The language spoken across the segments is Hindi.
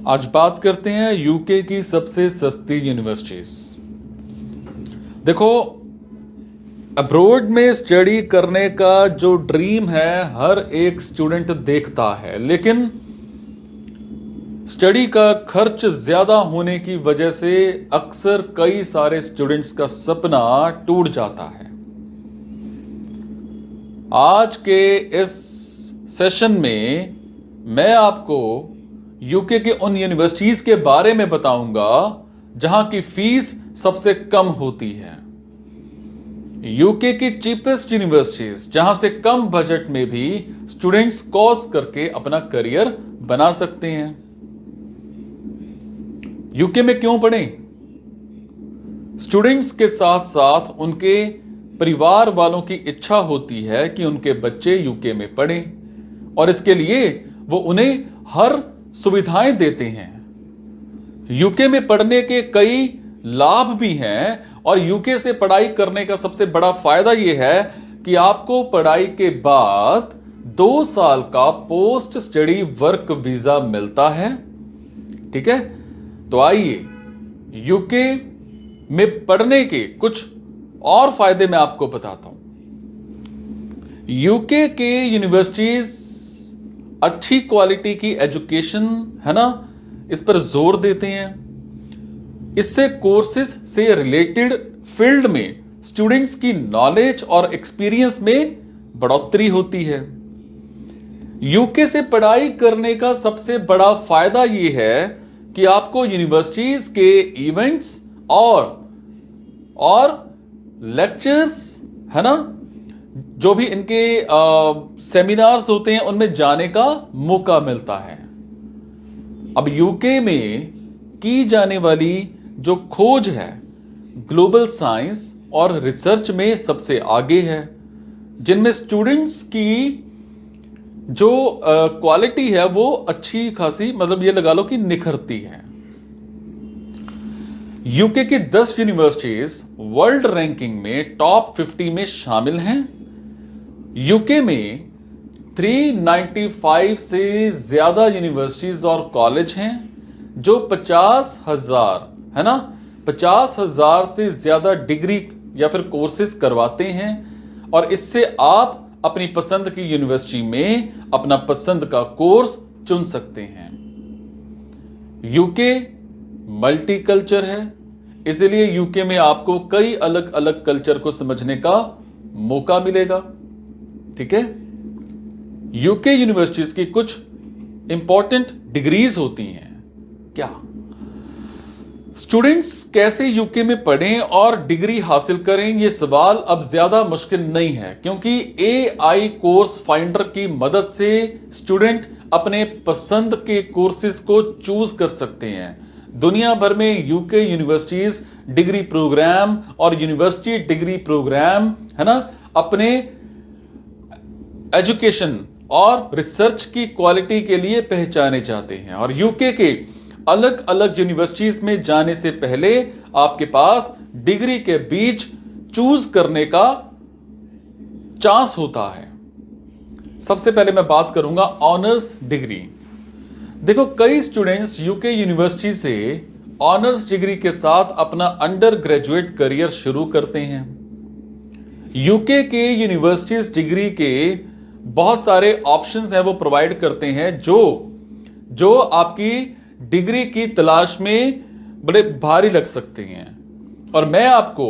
आज बात करते हैं यूके की सबसे सस्ती यूनिवर्सिटीज। देखो, अब्रोड में स्टडी करने का जो ड्रीम है हर एक स्टूडेंट देखता है, लेकिन स्टडी का खर्च ज्यादा होने की वजह से अक्सर कई सारे स्टूडेंट्स का सपना टूट जाता है। आज के इस सेशन में मैं आपको यूके के उन यूनिवर्सिटीज के बारे में बताऊंगा जहां की फीस सबसे कम होती है। यूके की चीपेस्ट यूनिवर्सिटीज जहां से कम बजट में भी स्टूडेंट्स कोर्स करके अपना करियर बना सकते हैं। यूके में क्यों पढ़ें? स्टूडेंट्स के साथ साथ उनके परिवार वालों की इच्छा होती है कि उनके बच्चे यूके में पढ़ें और इसके लिए वो उन्हें हर सुविधाएं देते हैं। यूके में पढ़ने के कई लाभ भी हैं और यूके से पढ़ाई करने का सबसे बड़ा फायदा यह है कि आपको पढ़ाई के बाद 2 साल का पोस्ट स्टडी वर्क वीजा मिलता है। ठीक है, तो आइए यूके में पढ़ने के कुछ और फायदे मैं आपको बताता हूं। यूके के यूनिवर्सिटीज अच्छी क्वालिटी की एजुकेशन है ना, इस पर जोर देते हैं। इससे कोर्सेज से रिलेटेड फील्ड में स्टूडेंट्स की नॉलेज और एक्सपीरियंस में बढ़ोतरी होती है। यूके से पढ़ाई करने का सबसे बड़ा फायदा यह है कि आपको यूनिवर्सिटीज के इवेंट्स और लेक्चर्स है ना, जो भी इनके सेमिनार्स होते हैं उनमें जाने का मौका मिलता है। अब यूके में की जाने वाली जो खोज है ग्लोबल साइंस और रिसर्च में सबसे आगे है, जिनमें स्टूडेंट्स की जो क्वालिटी है वो अच्छी खासी, मतलब ये लगा लो कि निखरती है। यूके की 10 यूनिवर्सिटीज वर्ल्ड रैंकिंग में टॉप 50 में शामिल हैं। यूके में 395 से ज्यादा यूनिवर्सिटीज और कॉलेज हैं जो 50,000 है ना, 50,000 से ज्यादा डिग्री या फिर कोर्सेज करवाते हैं और इससे आप अपनी पसंद की यूनिवर्सिटी में अपना पसंद का कोर्स चुन सकते हैं। यूके मल्टी कल्चर है, इसलिए यूके में आपको कई अलग अलग कल्चर को समझने का मौका मिलेगा। ठीक है, यूके यूनिवर्सिटीज की कुछ इंपॉर्टेंट डिग्रीज होती हैं। क्या स्टूडेंट्स कैसे यूके में पढ़ें और डिग्री हासिल करें, यह सवाल अब ज्यादा मुश्किल नहीं है, क्योंकि AI कोर्स फाइंडर की मदद से स्टूडेंट अपने पसंद के कोर्सेज को चूज कर सकते हैं। दुनिया भर में यूके यूनिवर्सिटीज डिग्री प्रोग्राम और यूनिवर्सिटी डिग्री प्रोग्राम है ना, अपने एजुकेशन और रिसर्च की क्वालिटी के लिए पहचाने जाते हैं। और यूके के अलग अलग यूनिवर्सिटीज में जाने से पहले आपके पास डिग्री के बीच चूज करने का चांस होता है। सबसे पहले मैं बात करूंगा ऑनर्स डिग्री। देखो, कई स्टूडेंट्स यूके यूनिवर्सिटी से ऑनर्स डिग्री के साथ अपना अंडर ग्रेजुएट करियर शुरू करते हैं। यूके के यूनिवर्सिटीज डिग्री के बहुत सारे ऑप्शंस हैं वो प्रोवाइड करते हैं जो आपकी डिग्री की तलाश में बड़े भारी लग सकते हैं। और मैं आपको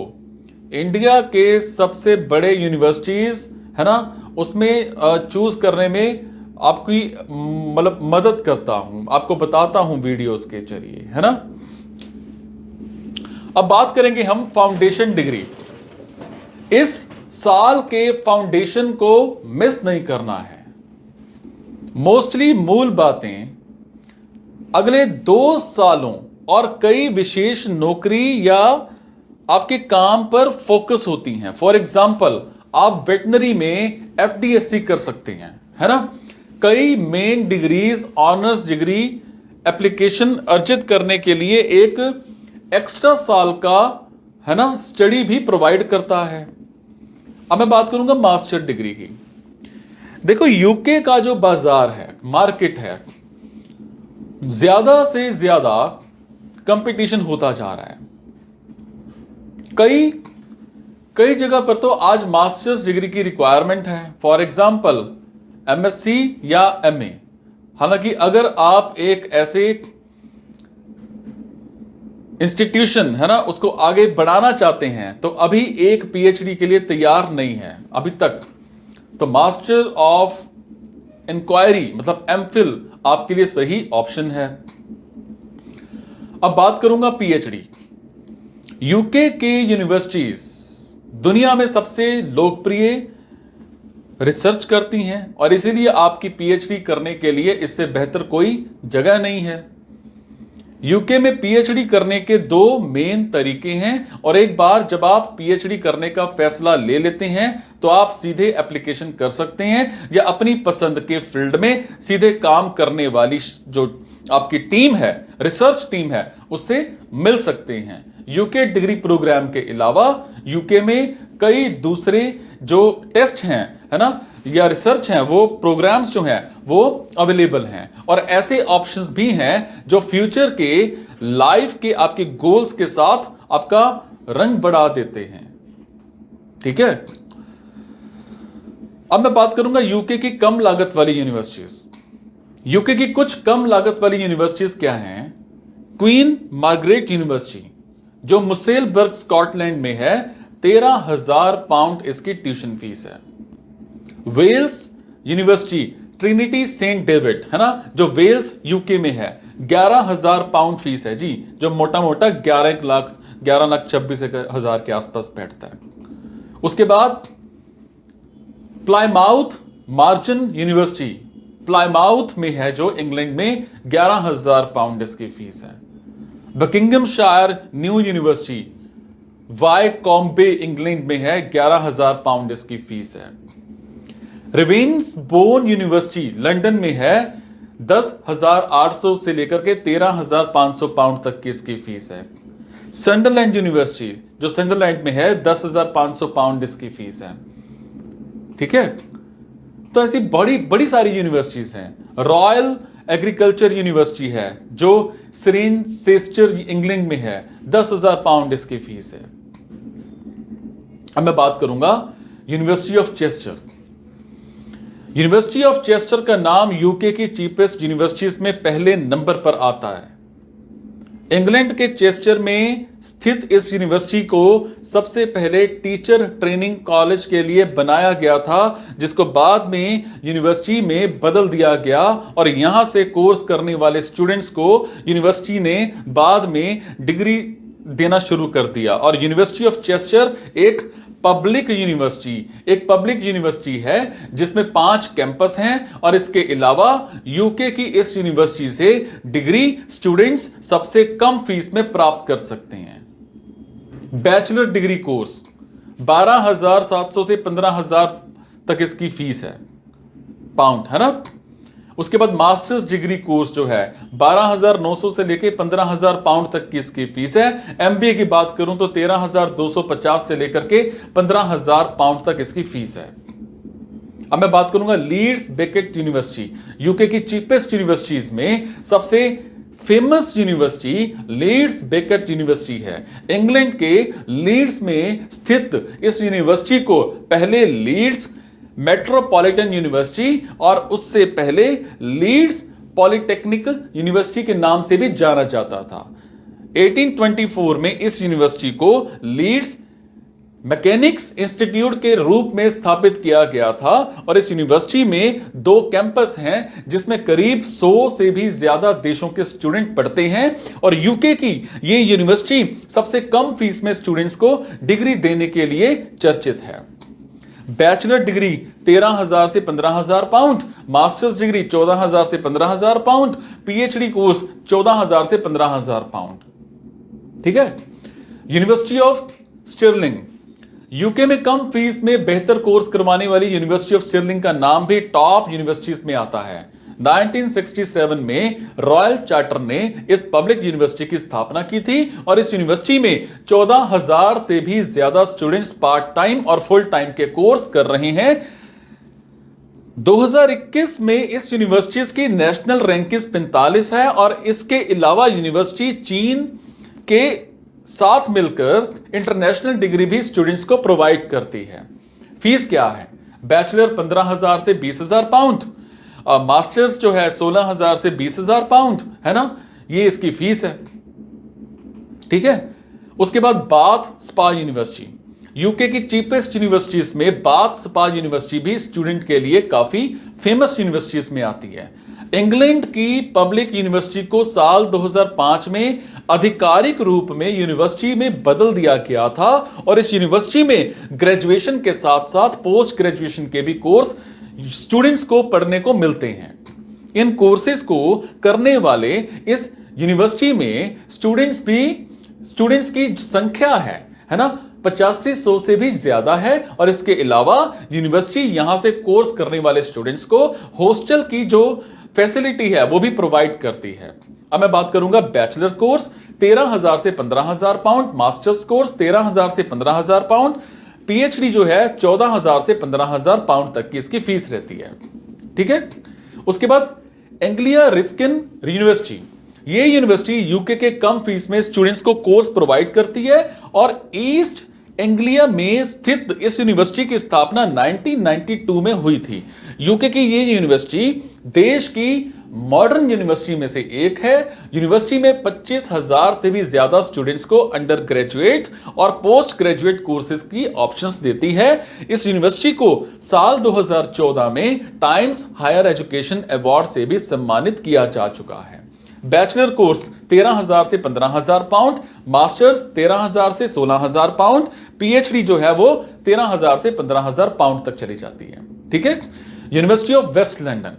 इंडिया के सबसे बड़े यूनिवर्सिटीज है ना उसमें चूज करने में आपकी मतलब मदद करता हूं, आपको बताता हूं वीडियोस के जरिए, है ना। अब बात करेंगे हम फाउंडेशन डिग्री। इस साल के फाउंडेशन को मिस नहीं करना है। मोस्टली मूल बातें अगले 2 सालों और कई विशेष नौकरी या आपके काम पर फोकस होती हैं। फॉर एग्जाम्पल, आप वेटनरी में FDSC कर सकते हैं, है ना। कई main degrees honours degree application अर्जित करने के लिए एक एक्स्ट्रा साल का है ना स्टडी भी प्रोवाइड करता है। अब मैं बात करूंगा मास्टर डिग्री की। देखो, यूके का जो बाजार है, मार्केट है, ज्यादा से ज्यादा कंपटीशन होता जा रहा है। कई कई जगह पर तो आज मास्टर्स डिग्री की रिक्वायरमेंट है, फॉर एग्जाम्पल एमएससी या एमए। हालांकि अगर आप एक ऐसे इंस्टीट्यूशन है ना उसको आगे बढ़ाना चाहते हैं तो अभी एक पीएचडी के लिए तैयार नहीं है अभी तक, तो मास्टर ऑफ इंक्वायरी मतलब एमफिल आपके लिए सही ऑप्शन है। अब बात करूंगा पीएचडी। यूके के यूनिवर्सिटीज दुनिया में सबसे लोकप्रिय रिसर्च करती हैं और इसीलिए आपकी पीएचडी करने के लिए इससे बेहतर कोई जगह नहीं है। यूके में पीएचडी करने के दो मेन तरीके हैं और एक बार जब आप पीएचडी करने का फैसला ले लेते हैं तो आप सीधे एप्लीकेशन कर सकते हैं या अपनी पसंद के फील्ड में सीधे काम करने वाली जो आपकी टीम है, रिसर्च टीम है, उससे मिल सकते हैं। यूके डिग्री प्रोग्राम के अलावा यूके में कई दूसरे जो टेस्ट हैं है ना या रिसर्च हैं, वो प्रोग्राम्स जो हैं वो अवेलेबल हैं और ऐसे ऑप्शंस भी हैं जो फ्यूचर के लाइफ के आपके गोल्स के साथ आपका रंग बढ़ा देते हैं। ठीक है, अब मैं बात करूंगा यूके की कम लागत वाली यूनिवर्सिटीज। यूके की कुछ कम लागत वाली यूनिवर्सिटीज क्या हैं? क्वीन मार्गरेट यूनिवर्सिटी जो मुसेलबर्ग स्कॉटलैंड में है, 13,000 पाउंड इसकी ट्यूशन फीस है। Wales University Trinity Saint David है ना जो वेल्स यूके में है, 11,000 पाउंड फीस है जी, जो मोटा मोटा 11,26,000 के आसपास बैठता है। उसके बाद प्लाईमाउथ मार्जन यूनिवर्सिटी प्लाईमाउथ में है जो इंग्लैंड में, 11,000 पाउंड इसकी फीस है। बकिंगमशायर न्यू यूनिवर्सिटी वाइकॉम्बे इंग्लैंड में है, 11,000 पाउंड इसकी फीस है। रेवेंसबोर्न यूनिवर्सिटी लंदन में है, 10,800 से लेकर के 13,500 पाउंड तक की इसकी फीस है। संडरलैंड यूनिवर्सिटी जो संडरलैंड में है, 10,500 पाउंड इसकी फीस है। ठीक है, तो ऐसी बड़ी बड़ी सारी यूनिवर्सिटीज हैं। रॉयल एग्रीकल्चर यूनिवर्सिटी है जो सिरेनसेस्टर इंग्लैंड में है, 10,000 पाउंड इसकी फीस है। अब मैं बात करूंगा university of Chester. University of Chester का नाम यूके की चीपेस्ट यूनिवर्सिटीज में पहले नंबर पर आता है। इंग्लैंड के चेस्टर में स्थित इस यूनिवर्सिटी को सबसे पहले टीचर ट्रेनिंग कॉलेज के लिए बनाया गया था, जिसको बाद में यूनिवर्सिटी में बदल दिया गया और यहां से कोर्स करने वाले स्टूडेंट्स को यूनिवर्सिटी ने बाद में डिग्री देना शुरू कर दिया। और यूनिवर्सिटी ऑफ चेस्टर एक पब्लिक यूनिवर्सिटी है जिसमें 5 कैंपस हैं और इसके अलावा यूके की इस यूनिवर्सिटी से डिग्री स्टूडेंट्स सबसे कम फीस में प्राप्त कर सकते हैं। बैचलर डिग्री कोर्स 12,700 से 15,000 तक इसकी फीस है, पाउंड है ना। उसके बाद मास्टर्स डिग्री कोर्स जो है 12,900 से लेकर 15,000 पाउंड तक की इसकी फीस है। एमबीए की बात करूं तो 13,250 से लेकर के 15,000 पाउंड तक इसकी फीस है। अब मैं बात करूंगा लीड्स बेकेट यूनिवर्सिटी, यूके की चीपेस्ट यूनिवर्सिटीज में सबसे famous university Leeds Beckett University है। इंग्लैंड के लीड्स में स्थित इस यूनिवर्सिटी को पहले लीड्स मेट्रोपॉलिटन यूनिवर्सिटी और उससे पहले लीड्स पॉलिटेक्निक यूनिवर्सिटी के नाम से भी जाना जाता था। 1824 में इस यूनिवर्सिटी को लीड्स मैकेनिक्स इंस्टीट्यूट के रूप में स्थापित किया गया था और इस यूनिवर्सिटी में 2 कैंपस हैं जिसमें करीब 100 से भी ज्यादा देशों के स्टूडेंट पढ़ते हैं और यूके की ये यूनिवर्सिटी सबसे कम फीस में स्टूडेंट्स को डिग्री देने के लिए चर्चित है। बैचलर डिग्री 13,000 से 15,000 पाउंड, मास्टर्स डिग्री 14,000 से 15,000 पाउंड, पीएचडी कोर्स 14,000 से 15,000 पाउंड। ठीक है, यूनिवर्सिटी ऑफ स्टिर्लिंग यूके में कम फीस में बेहतर कोर्स करवाने वाली यूनिवर्सिटी ऑफ स्टिर्लिंग का नाम भी टॉप यूनिवर्सिटीज में आता है। 1967 में रॉयल चार्टर ने इस पब्लिक यूनिवर्सिटी की स्थापना की थी और इस यूनिवर्सिटी में 14,000 से भी ज्यादा स्टूडेंट्स पार्ट टाइम और फुल टाइम के कोर्स कर रहे हैं। 2021 में इस यूनिवर्सिटीज की नेशनल रैंकिंग 45 है और इसके अलावा यूनिवर्सिटी चीन के साथ मिलकर इंटरनेशनल डिग्री भी स्टूडेंट्स को प्रोवाइड करती है। फीस क्या है? बैचलर 15,000 से 20,000 पाउंड, मास्टर्स जो है 16,000 से 20,000 पाउंड, है ना, ये इसकी फीस है। ठीक है। उसके बाद बाथ स्पा यूनिवर्सिटी, यूके की चीपेस्ट यूनिवर्सिटीज में बाथ स्पा यूनिवर्सिटी भी स्टूडेंट के लिए काफी फेमस यूनिवर्सिटीज में आती है। इंग्लैंड की पब्लिक यूनिवर्सिटी को साल 2005 में आधिकारिक रूप में यूनिवर्सिटी में बदल दिया गया था और इस यूनिवर्सिटी में ग्रेजुएशन के साथ साथ पोस्ट ग्रेजुएशन के भी कोर्स स्टूडेंट्स को पढ़ने को मिलते हैं। इन कोर्सेज को करने वाले इस यूनिवर्सिटी में स्टूडेंट्स की संख्या है ना, 8500 से भी ज्यादा है। और इसके अलावा यूनिवर्सिटी यहां से कोर्स करने वाले स्टूडेंट्स को हॉस्टल की जो फैसिलिटी है वो भी प्रोवाइड करती है। अब मैं बात करूंगा बैचलर कोर्स 13,000 से 15,000 पाउंड, मास्टर्स कोर्स 13,000 से 15,000 पाउंड, पीएचडी जो है 14,000 से 15,000 पाउंड तक की इसकी फीस रहती है। ठीक है। उसके बाद एंग्लिया रिस्किन यूनिवर्सिटी, ये यूनिवर्सिटी यूके के कम फीस में स्टूडेंट्स को कोर्स प्रोवाइड करती है और ईस्ट एंग्लिया में स्थित इस यूनिवर्सिटी की स्थापना 1992 में हुई थी। यूके की ये यूनिवर्सिटी देश की मॉडर्न यूनिवर्सिटी में से एक है। यूनिवर्सिटी में 25,000 से भी ज्यादा स्टूडेंट्स को अंडर ग्रेजुएट और पोस्ट ग्रेजुएट कोर्सेज की ऑप्शंस देती है। इस यूनिवर्सिटी को साल 2014 में टाइम्स हायर एजुकेशन अवार्ड से भी सम्मानित किया जा चुका है। बैचलर कोर्स 13,000 से 15,000 पाउंड, मास्टर्स 13,000 से 16,000 पाउंड, पीएचडी जो है वो 13,000 से 15,000 पाउंड तक चली जाती है। ठीक है। University of West London,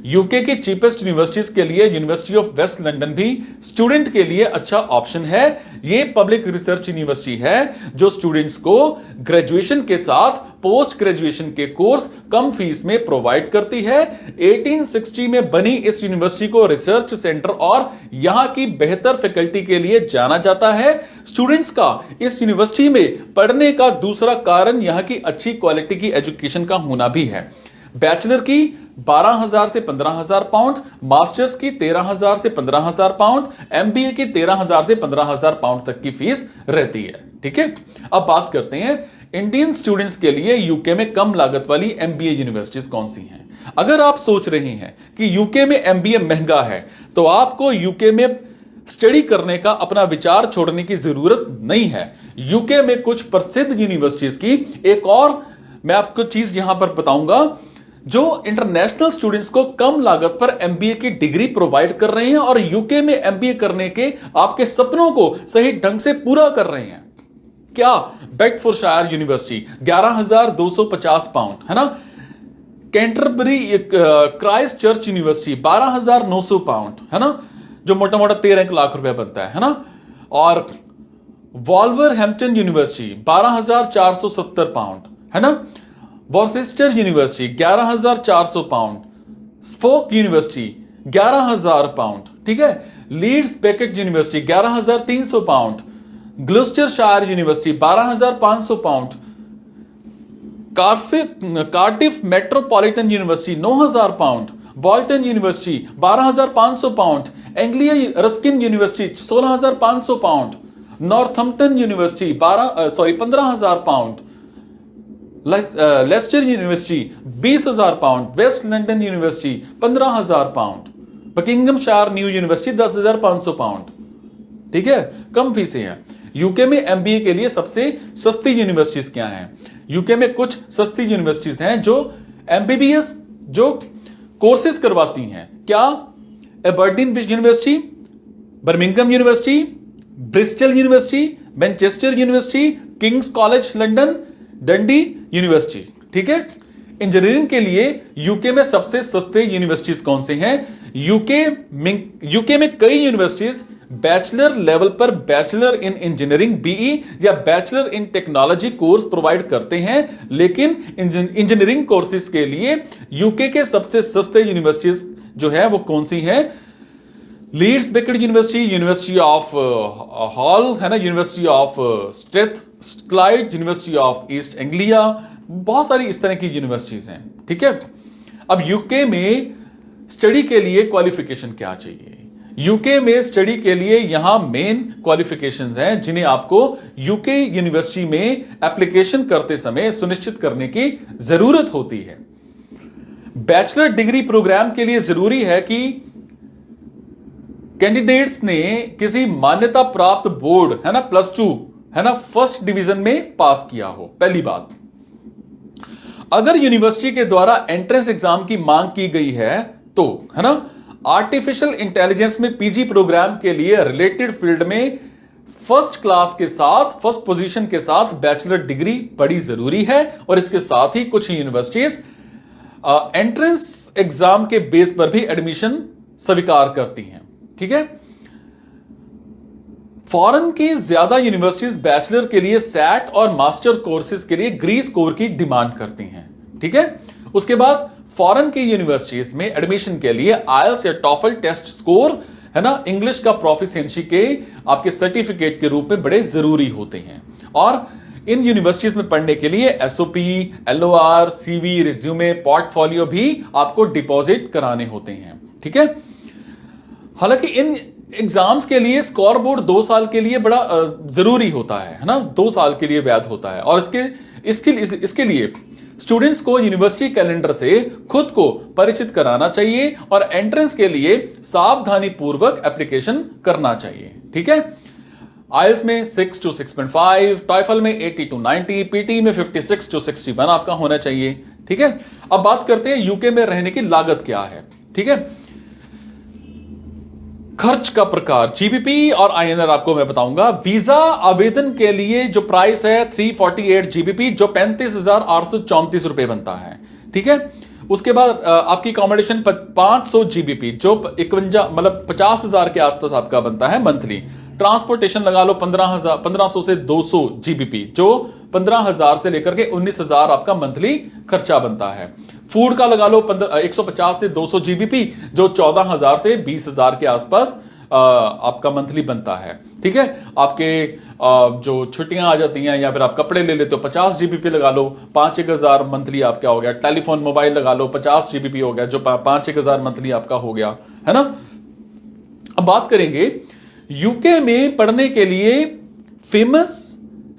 UK की चीपेस्ट यूनिवर्सिटीज के लिए यूनिवर्सिटी ऑफ वेस्ट लंदन भी स्टूडेंट के लिए अच्छा ऑप्शन है। ये पब्लिक रिसर्च यूनिवर्सिटी है जो स्टूडेंट्स को ग्रेजुएशन के साथ पोस्ट ग्रेजुएशन के कोर्स कम फीस में प्रोवाइड करती है। 1860 में बनी इस यूनिवर्सिटी को रिसर्च सेंटर और यहां की बेहतर फैकल्टी के लिए जाना जाता है। स्टूडेंट्स का इस यूनिवर्सिटी में पढ़ने का दूसरा कारण यहां की अच्छी क्वालिटी की एजुकेशन का होना भी है। बैचलर की 12,000 से 15,000 पाउंड, मास्टर्स की 13,000 से 15,000 पाउंड, एमबीए की 13,000 से 15,000 पाउंड तक की फीस रहती है। ठीक है। अब बात करते हैं इंडियन स्टूडेंट्स के लिए यूके में कम लागत वाली एमबीए यूनिवर्सिटीज कौन सी हैं। अगर आप सोच रहे हैं कि यूके में एमबीए महंगा है तो आपको यूके में स्टडी करने का अपना विचार छोड़ने की जरूरत नहीं है। यूके में कुछ प्रसिद्ध यूनिवर्सिटीज की एक और मैं आपको चीज यहां पर बताऊंगा जो इंटरनेशनल स्टूडेंट्स को कम लागत पर एमबीए की डिग्री प्रोवाइड कर रहे हैं और यूके में एमबीए करने के आपके सपनों को सही ढंग से पूरा कर रहे हैं। क्या? बेडफोर्डशायर यूनिवर्सिटी 11,250 पाउंड, है ना। Canterbury Christ church university 12,900 pound, है ना, जो मोटा मोटा 13 लाख रुपया बनता है ना। और वॉल्वरहैम्पटन यूनिवर्सिटी 12,470 पाउंड, है ना। वॉर्सेस्टर यूनिवर्सिटी 11,400 पाउंड, स्पोक यूनिवर्सिटी 11,000 पाउंड। ठीक है। Leeds Beckett university 11,300 pound, Gloucestershire university 12,500 pound, Cardiff Metropolitan university 9,000 pound, Bolton university 12,500 pound, Anglia Ruskin university 16,500 pound, Northampton university 15,000 pound, Leicester university 20,000 pound, west London university 15,000 pound, Buckinghamshire new university 10,500 pound. ठीक है। कम फीसें हैं। यूके में एमबीए के लिए सबसे सस्ती यूनिवर्सिटीज क्या हैं? यूके में कुछ सस्ती यूनिवर्सिटीज हैं जो एमबीबीएस जो कोर्सेज करवाती हैं। क्या? Aberdeen university, Birmingham university, Bristol university, Manchester university, Kings college London, डंडी यूनिवर्सिटी। ठीक है। इंजीनियरिंग के लिए यूके में सबसे सस्ते यूनिवर्सिटीज कौन से हैं? यूके में कई यूनिवर्सिटीज बैचलर लेवल पर बैचलर इन इंजीनियरिंग बीई या bachelor in technology course provide करते हैं, लेकिन इंजीनियरिंग कोर्सेज के लिए यूके के सबसे सस्ते यूनिवर्सिटीज जो है वो कौन सी हैं? Leeds Beckett university, university of Hull, है ना, university of Strathclyde, university of East Anglia, बहुत सारी इस तरह की यूनिवर्सिटीज हैं। ठीक है। अब यूके में स्टडी के लिए क्वालिफिकेशन क्या चाहिए? यूके में स्टडी के लिए यहां मेन क्वालिफिकेशंस हैं जिन्हें आपको यूके यूनिवर्सिटी में एप्लीकेशन करते समय सुनिश्चित करने की जरूरत होती है। बैचलर डिग्री प्रोग्राम के लिए जरूरी है कि कैंडिडेट्स ने किसी मान्यता प्राप्त बोर्ड, है ना, +2, है ना, फर्स्ट डिवीजन में पास किया हो, पहली बात। अगर यूनिवर्सिटी के द्वारा एंट्रेंस एग्जाम की मांग की गई है तो, है ना, आर्टिफिशियल इंटेलिजेंस में पीजी प्रोग्राम के लिए रिलेटेड फील्ड में फर्स्ट क्लास के साथ, फर्स्ट पोजीशन के साथ बैचलर डिग्री बड़ी जरूरी है। और इसके साथ ही कुछ यूनिवर्सिटीज एंट्रेंस एग्जाम के बेस पर भी एडमिशन स्वीकार करती हैं। ठीक है। फॉरेन की ज्यादा यूनिवर्सिटीज बैचलर के लिए सैट और मास्टर कोर्सेज के लिए ग्री स्कोर की डिमांड करती हैं। ठीक है। उसके बाद फॉरेन की यूनिवर्सिटीज में एडमिशन के लिए आईएलटीएस या टॉफल टेस्ट स्कोर, है ना, इंग्लिश का प्रोफिशिएंसी के आपके सर्टिफिकेट के रूप में बड़े जरूरी होते हैं। और इन यूनिवर्सिटीज में पढ़ने के लिए SOP, LOR, CV, resume, portfolio भी आपको डिपॉजिट कराने होते हैं। ठीक है। हालांकि इन एग्जाम्स के लिए स्कोर बोर्ड 2 साल के लिए बड़ा जरूरी होता है ना, 2 साल के लिए वैध होता है। और इसके लिए स्टूडेंट्स को यूनिवर्सिटी कैलेंडर से खुद को परिचित कराना चाहिए और एंट्रेंस के लिए सावधानी पूर्वक एप्लीकेशन करना चाहिए। ठीक है। आईएलटीएस में 6 to 6.5, टॉयफल में 80 to 90, पीटी में 56 to 61 आपका होना चाहिए। ठीक है। अब बात करते हैं यूके में रहने की लागत क्या है। ठीक है। खर्च का प्रकार, जीबीपी और आईएनआर आपको मैं बताऊंगा। वीजा आवेदन के लिए जो प्राइस है 348 जीबीपी, जो 35,834 रुपए बनता है। ठीक है। उसके बाद आपकी अकोमोडेशन 500 जीबीपी, जो 51 मतलब 50,000 के आसपास आपका बनता है मंथली। ट्रांसपोर्टेशन लगा लो 1500 से 200 जीबीपी, जो 15,000 से लेकर के 19,000 आपका मंथली खर्चा बनता है। फूड का लगा लो 150 से 200 जीबीपी, जो 14,000 से 20,000 के आसपास आपका मंथली बनता है। ठीक है। आपके जो छुट्टियां आ जाती हैं या फिर आप कपड़े ले लेते हो 50 जीबीपी लगा लो, 5,000 मंथली आपका हो गया। टेलीफोन मोबाइल लगा लो 50 जीबीपी हो गया, जो 5,000 मंथली आपका हो गया, है ना। अब बात करेंगे यूके में पढ़ने के लिए फेमस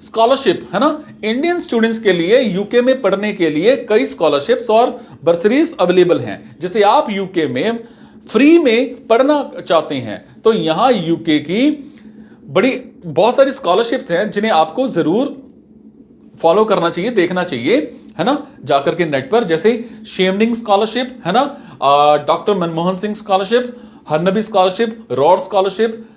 स्कॉलरशिप, है ना। इंडियन स्टूडेंट्स के लिए यूके में पढ़ने के लिए कई स्कॉलरशिप्स और बर्सरीज अवेलेबल हैं। जैसे आप यूके में फ्री में पढ़ना चाहते हैं तो यहां यूके की बहुत सारी स्कॉलरशिप्स हैं जिन्हें आपको जरूर फॉलो करना चाहिए, देखना चाहिए, है ना, जाकर के नेट पर। जैसे शेमनिंग स्कॉलरशिप, है ना, doctor Manmohan Singh scholarship, Hornby scholarship, Rhodes scholarship,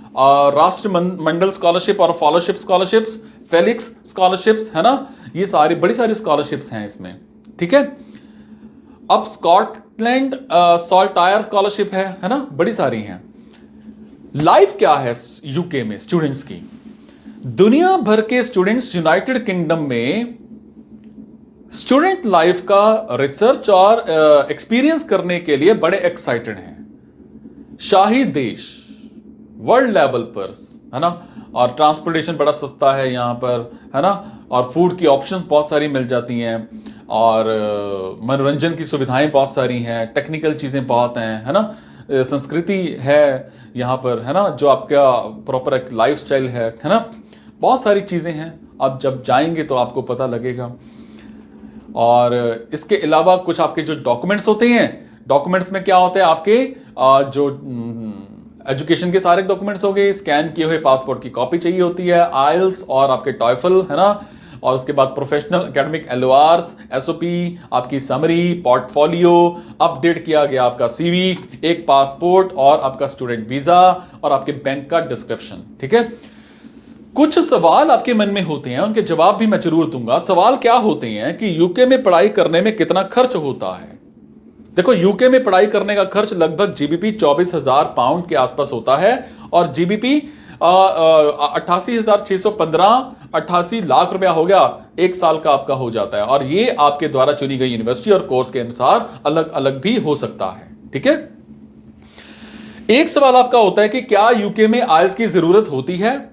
राष्ट्रमंडल स्कॉलरशिप और फॉलोशिप स्कॉलरशिप्स, फेलिक्स स्कॉलरशिप्स, है ना। ये सारी बड़ी सारी स्कॉलरशिप्स हैं इसमें। ठीक है। अब स्कॉटलैंड सॉल्टायर स्कॉलरशिप है ना, बड़ी सारी हैं। लाइफ क्या है यूके में स्टूडेंट्स की? दुनिया भर के स्टूडेंट्स यूनाइटेड किंगडम में स्टूडेंट लाइफ का रिसर्च और एक्सपीरियंस करने के लिए बड़े एक्साइटेड हैं। शाही देश, वर्ल्ड लेवल पर, है ना, और ट्रांसपोर्टेशन बड़ा सस्ता है यहाँ पर, है ना, और फूड की ऑप्शंस बहुत सारी मिल जाती हैं, और मनोरंजन की सुविधाएं बहुत सारी हैं, टेक्निकल चीज़ें बहुत हैं, है ना, संस्कृति है यहाँ पर, है ना, जो आपका प्रॉपर एक लाइफस्टाइल है ना, बहुत सारी चीज़ें हैं। आप जब जाएंगे तो आपको पता लगेगा। और इसके अलावा कुछ आपके जो डॉक्यूमेंट्स होते हैं, डॉक्यूमेंट्स में क्या होते हैं आपके जो एजुकेशन के सारे डॉक्यूमेंट्स हो गए, स्कैन किए हुए पासपोर्ट की कॉपी चाहिए होती है, आईएलटीएस और आपके टॉयफल, है ना, और उसके बाद प्रोफेशनल एकेडमिक एलओआरस, एसओपी, आपकी समरी, पोर्टफोलियो, अपडेट किया गया आपका सीवी, एक पासपोर्ट और आपका स्टूडेंट वीजा और आपके बैंक का डिस्क्रिप्शन। ठीक है। कुछ सवाल आपके मन में होते हैं, उनके जवाब भी मैं जरूर दूंगा। सवाल क्या होते हैं कि यूके में पढ़ाई करने में कितना खर्च होता है? देखो, यूके में पढ़ाई करने का खर्च लगभग जीबीपी 24,000 पाउंड के आसपास होता है, और जीबीपी 88,615, 88 लाख रुपया हो गया, 1 साल का आपका हो जाता है। और ये आपके द्वारा चुनी गई यूनिवर्सिटी और कोर्स के अनुसार अलग अलग भी हो सकता है। ठीक है। एक सवाल आपका होता है कि क्या यूके में आईएलटीएस की जरूरत होती है?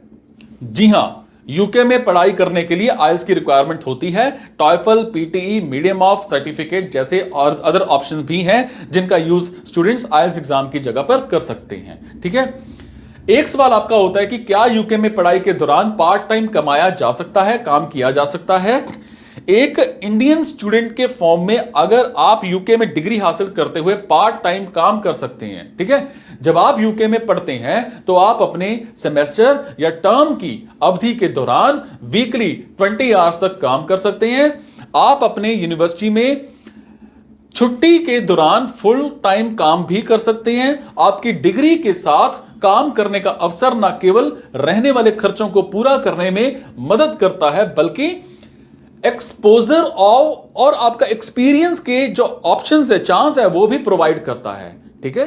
जी हां, यूके में पढ़ाई करने के लिए आइल्स की रिक्वायरमेंट होती है। टॉयफल, पीटीई, मीडियम ऑफ सर्टिफिकेट जैसे और अदर ऑप्शंस भी हैं जिनका यूज स्टूडेंट्स आइल्स एग्जाम की जगह पर कर सकते हैं। ठीक है, एक सवाल आपका होता है कि क्या यूके में पढ़ाई के दौरान पार्ट टाइम कमाया जा सकता है, काम किया जा सकता है? एक इंडियन स्टूडेंट के फॉर्म में अगर आप यूके में डिग्री हासिल करते हुए पार्ट टाइम काम कर सकते हैं। ठीक है, जब आप यूके में पढ़ते हैं तो आप अपने सेमेस्टर या टर्म की अवधि के दौरान वीकली 20 आवर्स तक काम कर सकते हैं। आप अपने यूनिवर्सिटी में छुट्टी के दौरान फुल टाइम काम भी कर सकते हैं। आपकी डिग्री के साथ काम करने का अवसर न केवल रहने वाले खर्चों को पूरा करने में मदद करता है बल्कि एक्सपोजर और आपका एक्सपीरियंस के जो ऑप्शंस है, चांस है, वो भी प्रोवाइड करता है। ठीक है।